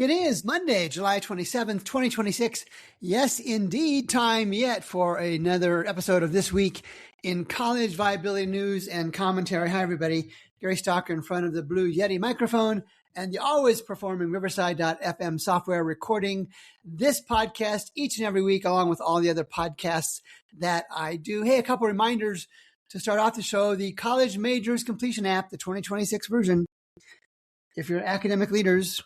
It is Monday, July 27th, 2026. Yes, indeed, time yet for another episode of This Week in College Viability News and Commentary. Hi, everybody. Gary Stalker in front of the Blue Yeti microphone and the always performing Riverside.fm software recording this podcast each and every week, along with all the other podcasts that I do. Hey, a couple reminders to start off the show. The College Majors Completion app, the 2026 version. If you're academic leaders,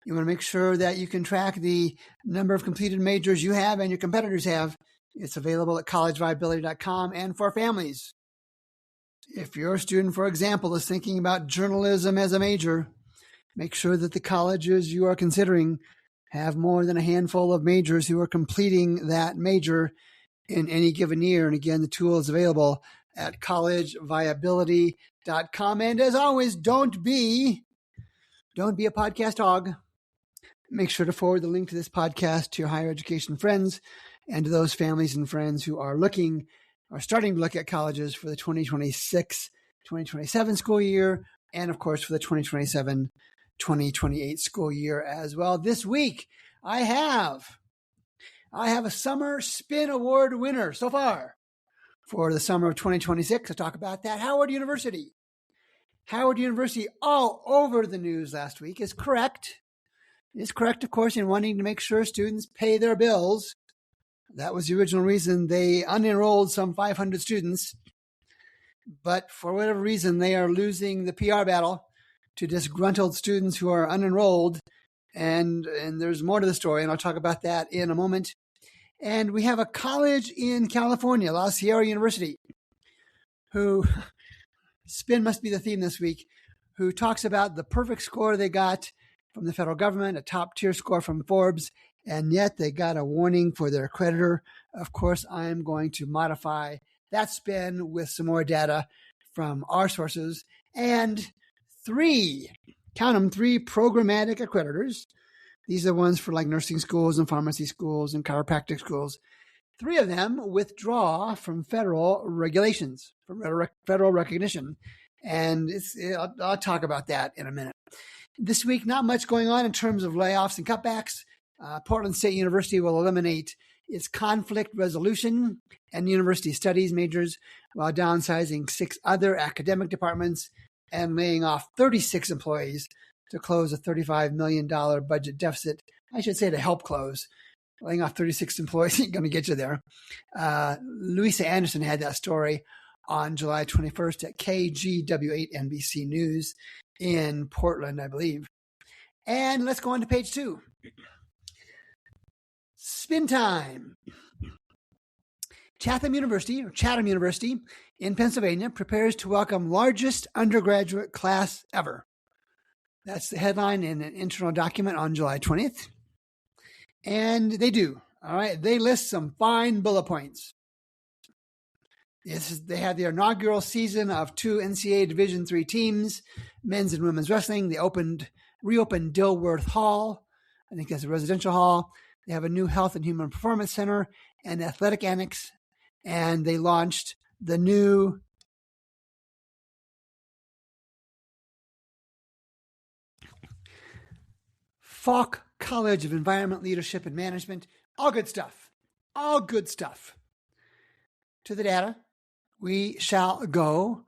you want to make sure that you can track the number of completed majors you have and your competitors have. It's available at collegeviability.com and for families. If your student, for example, is thinking about journalism as a major, make sure that the colleges you are considering have more than a handful of majors who are completing that major in any given year. And again, the tool is available at collegeviability.com. And as always, don't be a podcast hog. Make sure to forward the link to this podcast to your higher education friends and to those families and friends who are starting to look at colleges for the 2026-2027 school year, and of course for the 2027-2028 school year as well. This week, I have a Summer Spin Award winner so far for the summer of 2026. I'll talk about that. Howard University, all over the news last week, is correct. It's correct, of course, in wanting to make sure students pay their bills. That was the original reason they unenrolled some 500 students. But for whatever reason, they are losing the PR battle to disgruntled students who are unenrolled. And there's more to the story, and I'll talk about that in a moment. And we have a college in California, La Sierra University, who, spin must be the theme this week, who talks about the perfect score they got from the federal government, a top-tier score from Forbes, and yet they got a warning for their accreditor. Of course, I'm going to modify that spin with some more data from our sources. And three programmatic accreditors. These are ones for like nursing schools and pharmacy schools and chiropractic schools. Three of them withdraw from federal regulations, from federal recognition. And I'll talk about that in a minute. This week, not much going on in terms of layoffs and cutbacks. Portland State University will eliminate its conflict resolution and university studies majors while downsizing 6 other academic departments and laying off 36 employees to close a $35 million budget deficit. I should say to help close. Laying off 36 employees ain't going to get you there. Louisa Anderson had that story on July 21st at KGW8 NBC News in Portland, I believe. And let's go on to page 2. Spin time. Chatham University in Pennsylvania prepares to welcome largest undergraduate class ever. That's the headline in an internal document on July 20th. And they do. All right. They list some fine bullet points. They had their inaugural season of 2 NCAA Division III teams, men's and women's wrestling. They reopened Dilworth Hall. I think that's a residential hall. They have a new health and human performance center and athletic annex. And they launched the new Falk College of Environment Leadership and Management. All good stuff. To the data. We shall go.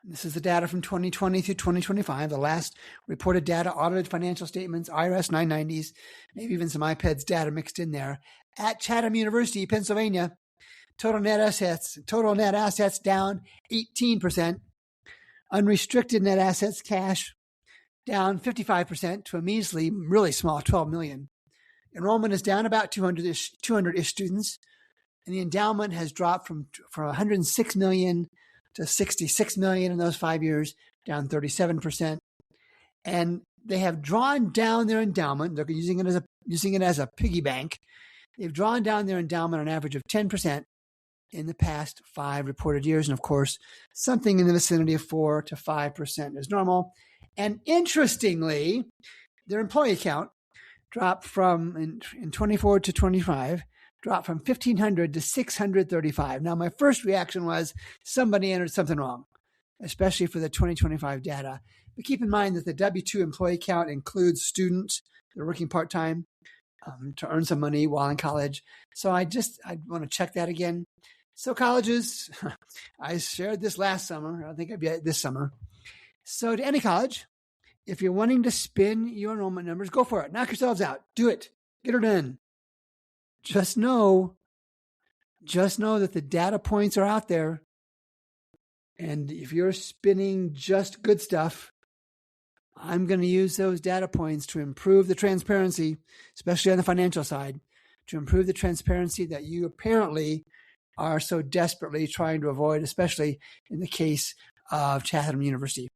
This is the data from 2020 through 2025, the last reported data, audited financial statements, IRS 990s, maybe even some iPads data mixed in there. At Chatham University, Pennsylvania, total net assets down 18%. Unrestricted net assets, cash, down 55% to a measly, really small 12 million. Enrollment is down about 200-ish students. And the endowment has dropped from 106 million to 66 million in those 5 years, down 37%. And they have drawn down their endowment. They're using it as a piggy bank. They've drawn down their endowment on average of 10% in the past 5 reported years. And of course, something in the vicinity of 4 to 5% is normal. And interestingly, their employee count dropped from in 24 to 25, dropped from 1,500 to 635. Now, my first reaction was somebody entered something wrong, especially for the 2025 data. But keep in mind that the W-2 employee count includes students They're working part-time to earn some money while in college. So I want to check that again. So colleges, I shared this last summer. I don't think I've yet this summer. So to any college, if you're wanting to spin your enrollment numbers, go for it. Knock yourselves out. Do it. Get her done. Just know that the data points are out there. And if you're spinning just good stuff, I'm going to use those data points to improve the transparency, especially on the financial side, to improve the transparency that you apparently are so desperately trying to avoid, especially in the case of Chatham University.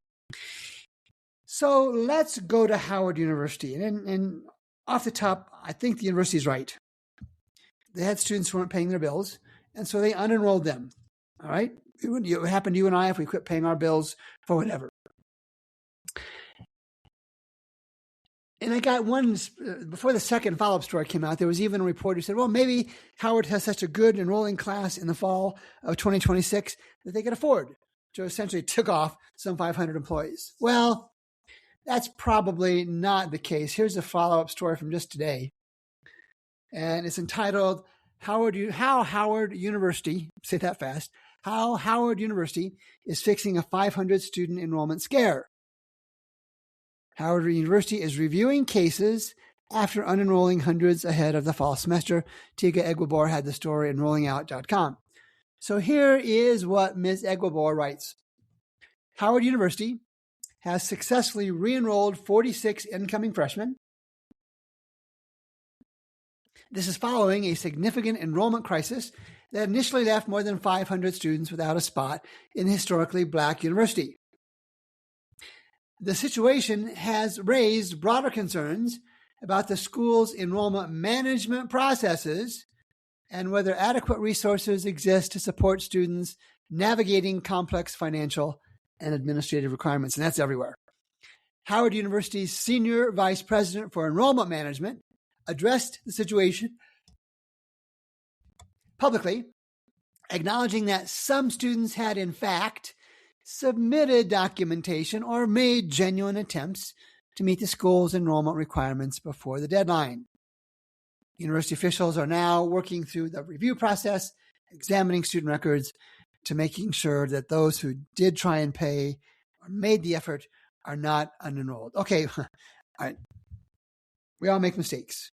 So let's go to Howard University. And off the top, I think the university is right. They had students who weren't paying their bills, and so they unenrolled them. All right? It would happen to you and I if we quit paying our bills for whatever. And I got one, before the second follow-up story came out, there was even a report who said, well, maybe Howard has such a good enrolling class in the fall of 2026 that they could afford to essentially tick off some 500 employees. Well, that's probably not the case. Here's a follow-up story from just today. And it's entitled, How Howard University, say that fast, How Howard University is Fixing a 500 Student Enrollment Scare. Howard University is reviewing cases after unenrolling hundreds ahead of the fall semester. Tika Eguibor had the story in rollingout.com. So here is what Ms. Eguibor writes. Howard University has successfully re-enrolled 46 incoming freshmen. This is following a significant enrollment crisis that initially left more than 500 students without a spot in the historically Black university. The situation has raised broader concerns about the school's enrollment management processes and whether adequate resources exist to support students navigating complex financial and administrative requirements, and that's everywhere. Howard University's Senior Vice President for Enrollment Management addressed the situation publicly, acknowledging that some students had, in fact, submitted documentation or made genuine attempts to meet the school's enrollment requirements before the deadline. University officials are now working through the review process, examining student records to making sure that those who did try and pay or made the effort are not unenrolled. Okay, we all make mistakes.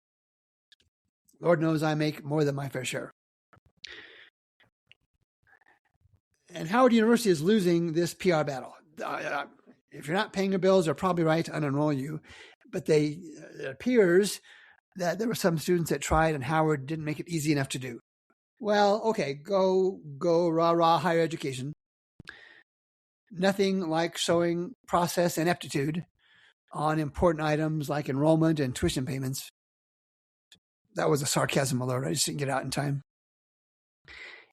Lord knows I make more than my fair share. And Howard University is losing this PR battle. If you're not paying your bills, they're probably right to unenroll you. But it appears that there were some students that tried and Howard didn't make it easy enough to do. Well, okay, go rah higher education. Nothing like showing process and aptitude on important items like enrollment and tuition payments. That was a sarcasm alert. I just didn't get out in time.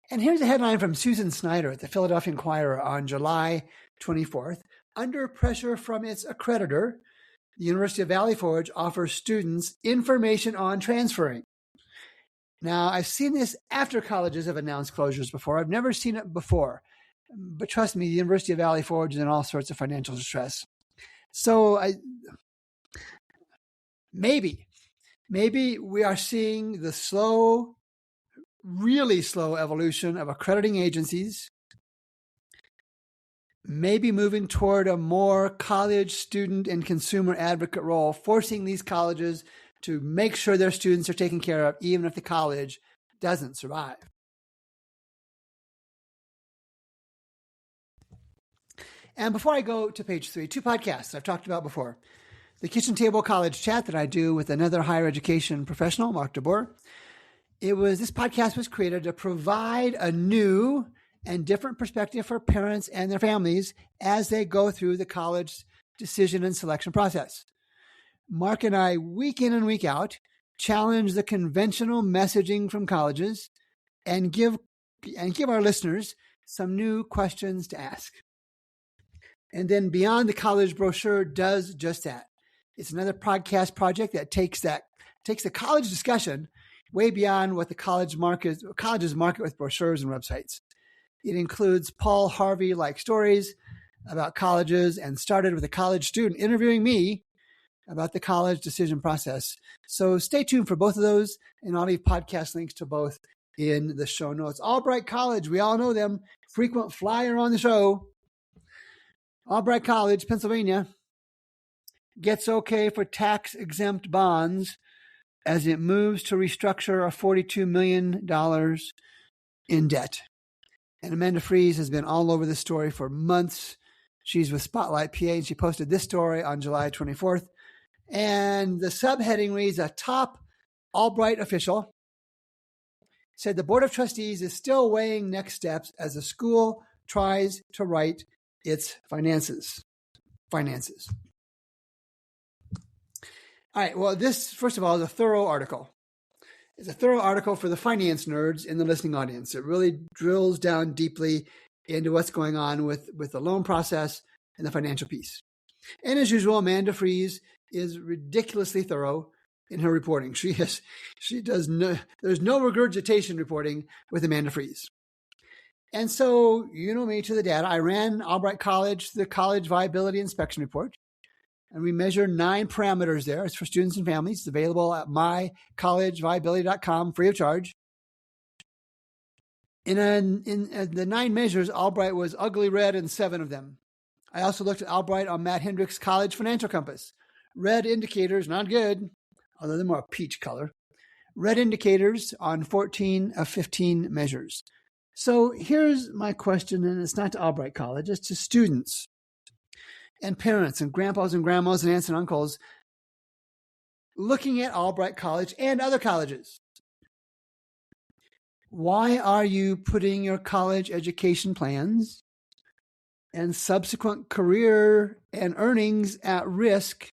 And here's a headline from Susan Snyder at the Philadelphia Inquirer on July 24th. Under pressure from its accreditor, the University of Valley Forge offers students information on transferring. Now, I've seen this after colleges have announced closures before. I've never seen it before. But trust me, the University of Valley Forge is in all sorts of financial distress. So maybe we are seeing the really slow evolution of accrediting agencies, maybe moving toward a more college student and consumer advocate role, forcing these colleges to make sure their students are taken care of, even if the college doesn't survive. And before I go to page 3, 2 podcasts I've talked about before. The Kitchen Table College Chat that I do with another higher education professional, Mark DeBoer. This podcast was created to provide a new and different perspective for parents and their families as they go through the college decision and selection process. Mark and I, week in and week out, challenge the conventional messaging from colleges and give our listeners some new questions to ask. And then Beyond the College brochure does just that. It's another podcast project that takes the college discussion way beyond what the colleges market with brochures and websites. It includes Paul Harvey-like stories about colleges and started with a college student interviewing me about the college decision process. So stay tuned for both of those, and I'll leave podcast links to both in the show notes. Albright College, we all know them, frequent flyer on the show. Albright College, Pennsylvania, gets okay for tax-exempt bonds as it moves to restructure a $42 million in debt. And Amanda Fries has been all over this story for months. She's with Spotlight PA, and she posted this story on July 24th. And the subheading reads, a top Albright official said the Board of Trustees is still weighing next steps as the school tries to right its finances. All right, well, this, first of all, is a thorough article. It's a thorough article for the finance nerds in the listening audience. It really drills down deeply into what's going on with the loan process and the financial piece. And as usual, Amanda Fries is ridiculously thorough in her reporting. There's no regurgitation reporting with Amanda Fries. And so, you know me to the data. I ran Albright College, the college viability inspection report. And we measure 9 parameters there. It's for students and families. It's available at mycollegeviability.com, free of charge. In the 9 measures, Albright was ugly red in 7 of them. I also looked at Albright on Matt Hendricks' College Financial Compass. Red indicators, not good, although they're more a peach color. Red indicators on 14 of 15 measures. So here's my question, and it's not to Albright College, it's to students and parents and grandpas and grandmas and aunts and uncles looking at Albright College and other colleges. Why are you putting your college education plans and subsequent career and earnings at risk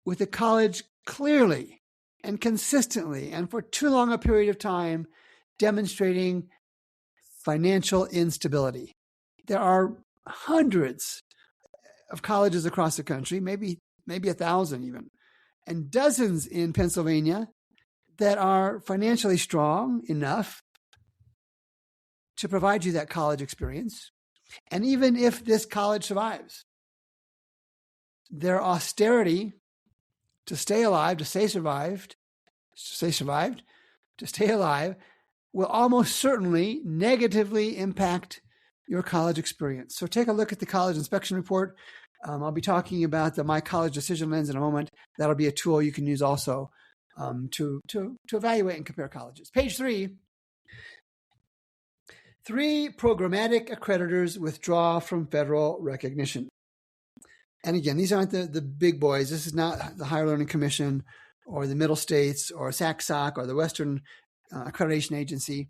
with the college clearly and consistently and for too long a period of time demonstrating financial instability? There are hundreds of colleges across the country, maybe 1,000 even, and dozens in Pennsylvania that are financially strong enough to provide you that college experience. And even if this college survives, their austerity to stay alive, to stay alive, will almost certainly negatively impact your college experience. So take a look at the college inspection report. I'll be talking about the My College Decision Lens in a moment. That'll be a tool you can use also to evaluate and compare colleges. Page 3. 3 programmatic accreditors withdraw from federal recognition. And again, these aren't the big boys. This is not the Higher Learning Commission or the Middle States or SACSOC or the Western Accreditation Agency.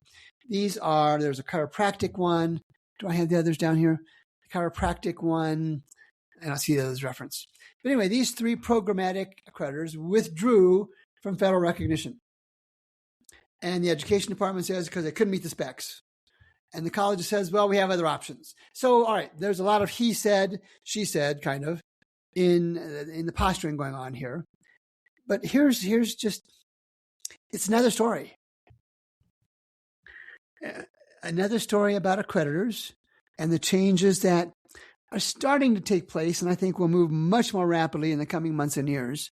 There's a chiropractic one. Do I have the others down here? The chiropractic one, I don't see those referenced. But anyway, these 3 programmatic accreditors withdrew from federal recognition. And the education department says because they couldn't meet the specs. And the college says, well, we have other options. So, all right, there's a lot of he said, she said kind of in the posturing going on here. But here's just, it's another story. Another story about accreditors and the changes that are starting to take place, and I think will move much more rapidly in the coming months and years.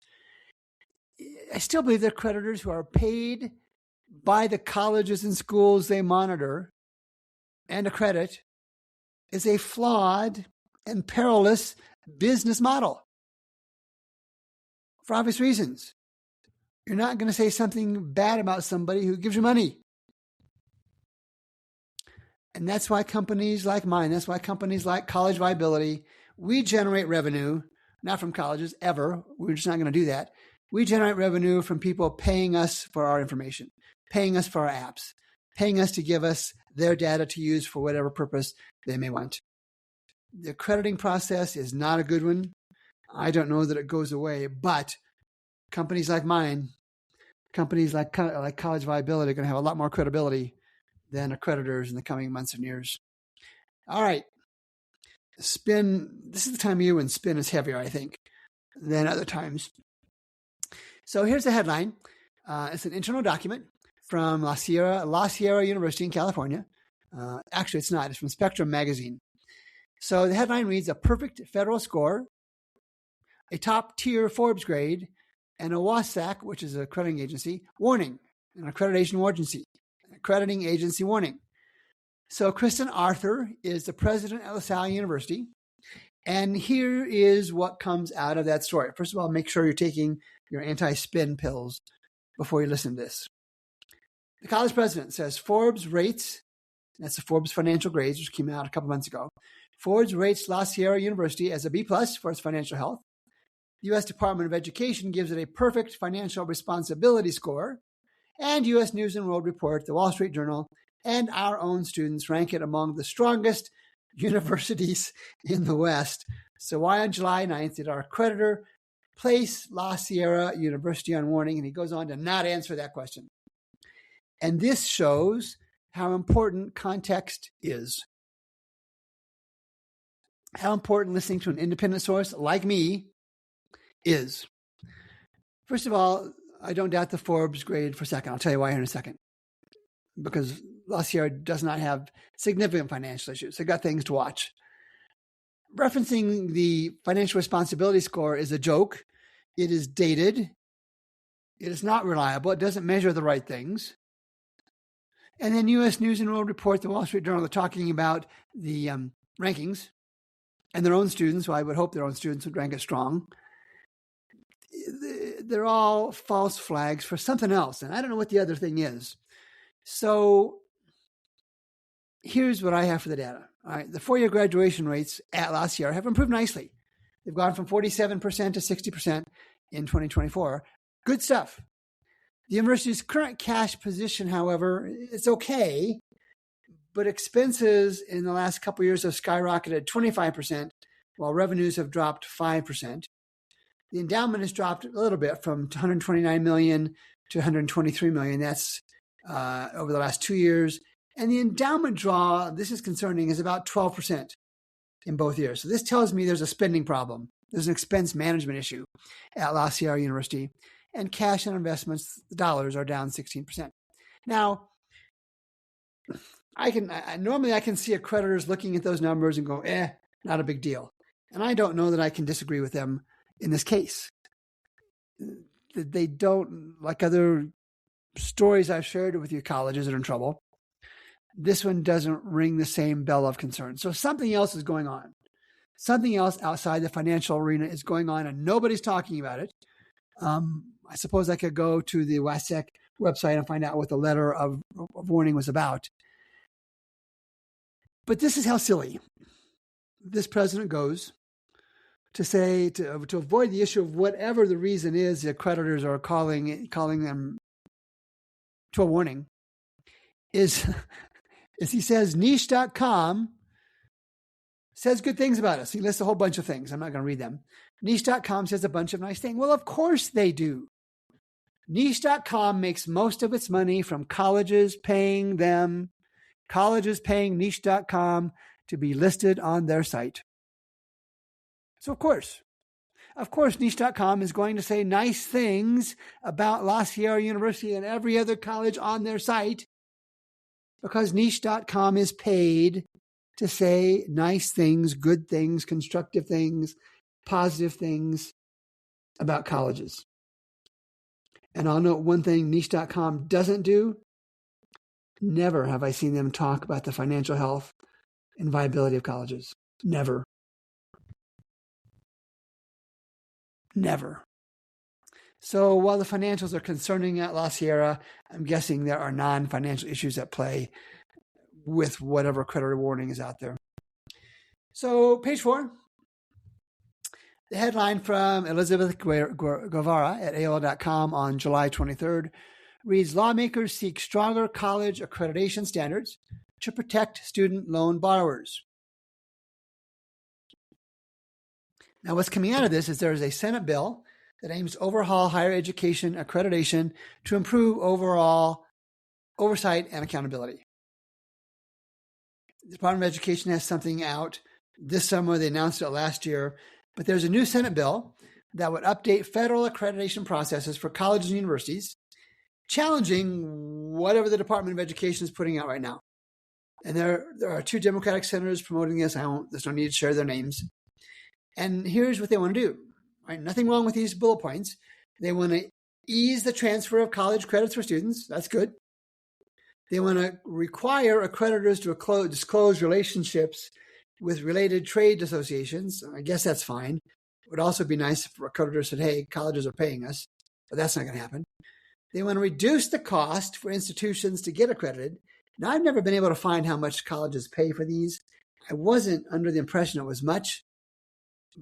I still believe they're accreditors who are paid by the colleges and schools they monitor and accredit is a flawed and perilous business model for obvious reasons. You're not going to say something bad about somebody who gives you money. And that's why companies like mine, that's why companies like College Viability, we generate revenue, not from colleges ever. We're just not going to do that. We generate revenue from people paying us for our information, paying us for our apps, paying us to give us their data to use for whatever purpose they may want. The accrediting process is not a good one. I don't know that it goes away, but companies like mine, companies like College Viability are going to have a lot more credibility than accreditors in the coming months and years. All right. Spin. This is the time of year when spin is heavier, I think, than other times. So here's the headline. It's an internal document from La Sierra University in California. Actually, it's not. It's from Spectrum Magazine. So the headline reads, a perfect federal score a top-tier Forbes grade, and a WASC, which is an accrediting agency, warning, an accrediting agency warning. So Kristen Arthur is the president of LaSalle University, and here is what comes out of that story. First of all, make sure you're taking your anti-spin pills before you listen to this. The college president says Forbes rates, that's the Forbes financial grades, which came out a couple months ago. Forbes rates La Sierra University as a B+ for its financial health. The U.S. Department of Education gives it a perfect financial responsibility score. And U.S. News and World Report, the Wall Street Journal, and our own students rank it among the strongest universities in the West. So why on July 9th did our accreditor place La Sierra University on warning? And he goes on to not answer that question. And this shows how important context is. How important listening to an independent source like me is. First of all, I don't doubt the Forbes grade for a second. I'll tell you why here in a second. Because La Sierra does not have significant financial issues. They've got things to watch. Referencing the financial responsibility score is a joke. It is dated. It is not reliable. It doesn't measure the right things. And then U.S. News and World Report, the Wall Street Journal, are talking about the rankings and their own students. Well, I would hope their own students would rank it strong. They're all false flags for something else. And I don't know what the other thing is. So here's what I have for the data. All right, the 4-year graduation rates at La Sierra have improved nicely. They've gone from 47% to 60% in 2024. Good stuff. The university's current cash position, however, it's okay, but expenses in the last couple of years have skyrocketed 25%, while revenues have dropped 5%. The endowment has dropped a little bit from $129 million to $123 million. That's over the last 2 years. And the endowment draw, this is concerning, is about 12% in both years. So this tells me there's a spending problem. There's an expense management issue at La Sierra University. And cash and investments, the dollars, are down 16%. Now, I can see accreditors looking at those numbers and go, not a big deal. And I don't know that I can disagree with them in this case. They don't, like other stories I've shared with you, colleges that are in trouble, this one doesn't ring the same bell of concern. So something else is going on. Something else outside the financial arena is going on, and nobody's talking about it. I suppose I could go to the WASC website and find out what the letter of warning was about. But this is how silly this president goes to say, to avoid the issue of whatever the reason is, the accreditors are calling them to a warning, is he says niche.com says good things about us. He lists a whole bunch of things. I'm not going to read them. Niche.com says a bunch of nice things. Well, of course they do. Niche.com makes most of its money from colleges paying Niche.com to be listed on their site. So of course, Niche.com is going to say nice things about La Sierra University and every other college on their site because Niche.com is paid to say nice things, good things, constructive things, positive things about colleges. And I'll note one thing Niche.com doesn't do. Never have I seen them talk about the financial health and viability of colleges. Never. So while the financials are concerning at La Sierra, I'm guessing there are non-financial issues at play with whatever accreditor warning is out there. So page 4, the headline from Elizabeth Guevara at AOL.com on July 23rd reads, lawmakers seek stronger college accreditation standards to protect student loan borrowers. Now, what's coming out of this is there is a Senate bill that aims to overhaul higher education accreditation to improve overall oversight and accountability. The Department of Education has something out this summer. They announced it last year. But there's a new Senate bill that would update federal accreditation processes for colleges and universities, challenging whatever the Department of Education is putting out right now. And there are 2 Democratic senators promoting this. There's no need to share their names. And here's what they want to do. Right? Nothing wrong with these bullet points. They want to ease the transfer of college credits for students. That's good. They want to require accreditors to disclose relationships with related trade associations. I guess that's fine. It would also be nice if accreditors said, hey, colleges are paying us, but that's not going to happen. They want to reduce the cost for institutions to get accredited. Now, I've never been able to find how much colleges pay for these. I wasn't under the impression it was much,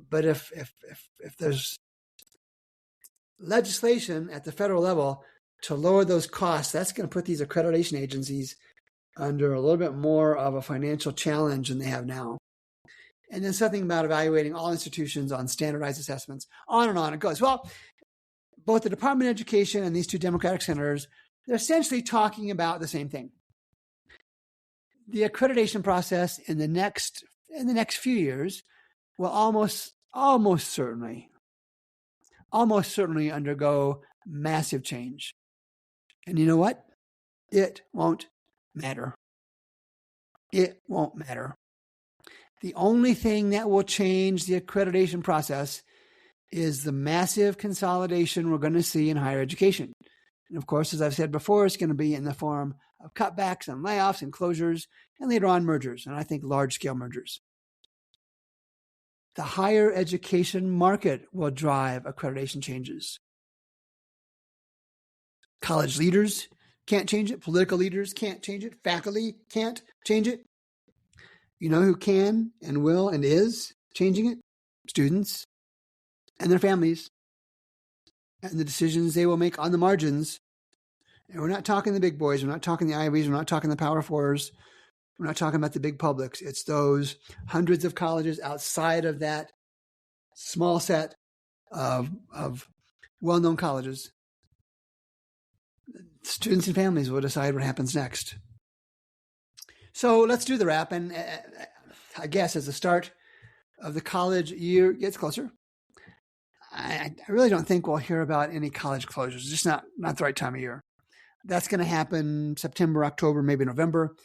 but if there's legislation at the federal level to lower those costs, that's going to put these accreditation agencies under a little bit more of a financial challenge than they have now. And then something about evaluating all institutions on standardized assessments, on and on it goes. Well, both the Department of Education and these two Democratic senators, they're essentially talking about the same thing. The accreditation process in the next few years will almost certainly undergo massive change. And you know what? It won't matter. It won't matter. The only thing that will change the accreditation process is the massive consolidation we're going to see in higher education. And of course, as I've said before, it's going to be in the form of cutbacks and layoffs and closures, and later on mergers, and I think large-scale mergers. The higher education market will drive accreditation changes. College leaders can't change it. Political leaders can't change it. Faculty can't change it. You know who can and will and is changing it? Students and their families and the decisions they will make on the margins. And we're not talking the big boys. We're not talking the Ivies. We're not talking the Power Fours. We're not talking about the big publics. It's those hundreds of colleges outside of that small set of well-known colleges. Students and families will decide what happens next. So let's do the wrap. And I guess as the start of the college year gets closer, I really don't think we'll hear about any college closures. It's just not the right time of year. That's going to happen September, October, maybe November,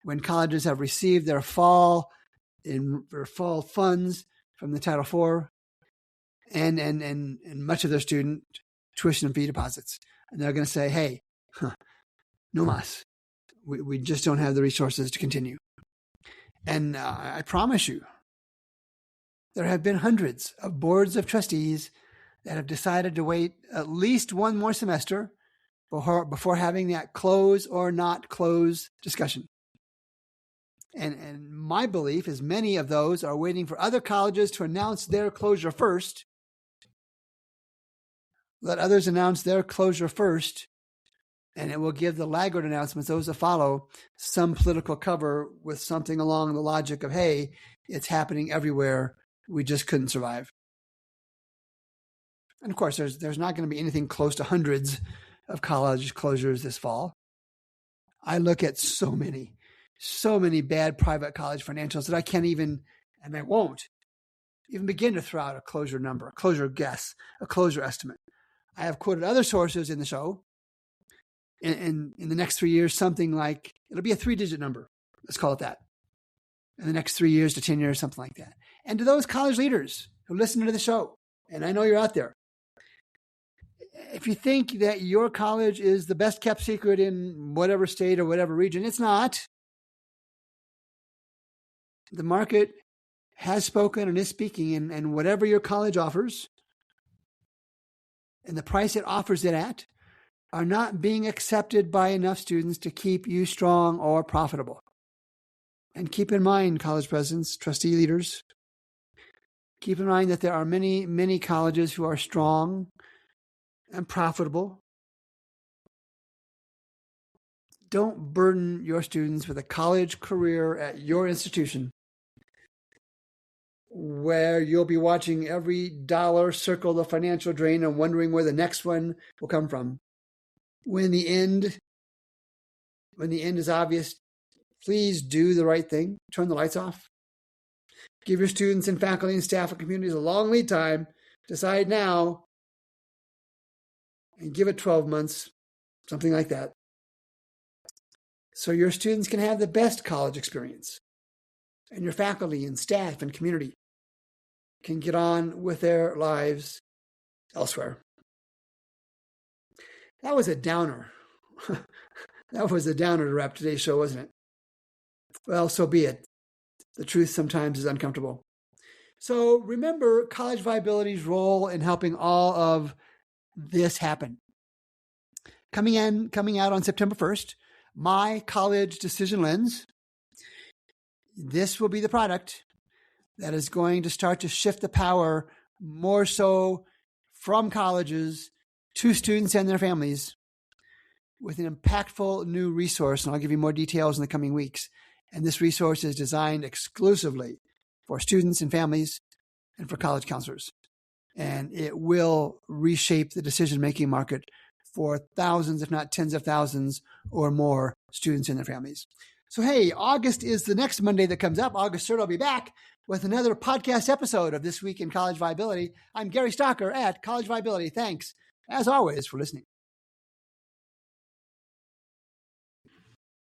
when colleges have received their fall funds from the Title IV and much of their student tuition and fee deposits. And they're going to say, hey, no mas. We just don't have the resources to continue. And I promise you, there have been hundreds of boards of trustees that have decided to wait at least one more semester before having that close or not close discussion. And my belief is many of those are waiting for other colleges to announce their closure first. Let others announce their closure first, and it will give the laggard announcements, those that follow, some political cover with something along the logic of, hey, it's happening everywhere. We just couldn't survive. And of course, there's not going to be anything close to hundreds of college closures this fall. I look at so many bad private college financials that I can't even, and I won't even begin to throw out a closure number, a closure guess, a closure estimate. I have quoted other sources in the show. In the next 3 years, something like, it'll be a 3-digit number. Let's call it that. In the next 3 years to 10 years, something like that. And to those college leaders who listen to the show, and I know you're out there, if you think that your college is the best kept secret in whatever state or whatever region, it's not. The market has spoken and is speaking, and whatever your college offers and the price it offers it at are not being accepted by enough students to keep you strong or profitable. And keep in mind, college presidents, trustee leaders, keep in mind that there are many, many colleges who are strong and profitable. Don't burden your students with a college career at your institution where you'll be watching every dollar circle the financial drain and wondering where the next one will come from. When the end is obvious, please do the right thing. Turn the lights off. Give your students and faculty and staff and communities a long lead time. Decide now and give it 12 months, something like that, so your students can have the best college experience and your faculty and staff and community can get on with their lives elsewhere. That was a downer. That was a downer to wrap today's show, wasn't it? Well, so be it. The truth sometimes is uncomfortable. So remember college viability's role in helping all of this happen. Coming out on September 1st, My College Decision Lens. This will be the product that is going to start to shift the power more so from colleges to students and their families with an impactful new resource. And I'll give you more details in the coming weeks. And this resource is designed exclusively for students and families and for college counselors. And it will reshape the decision-making market for thousands, if not tens of thousands or more students and their families. So, hey, August is the next Monday that comes up. August 3rd, I'll be back with another podcast episode of This Week in College Viability. I'm Gary Stocker at College Viability. Thanks, as always, for listening.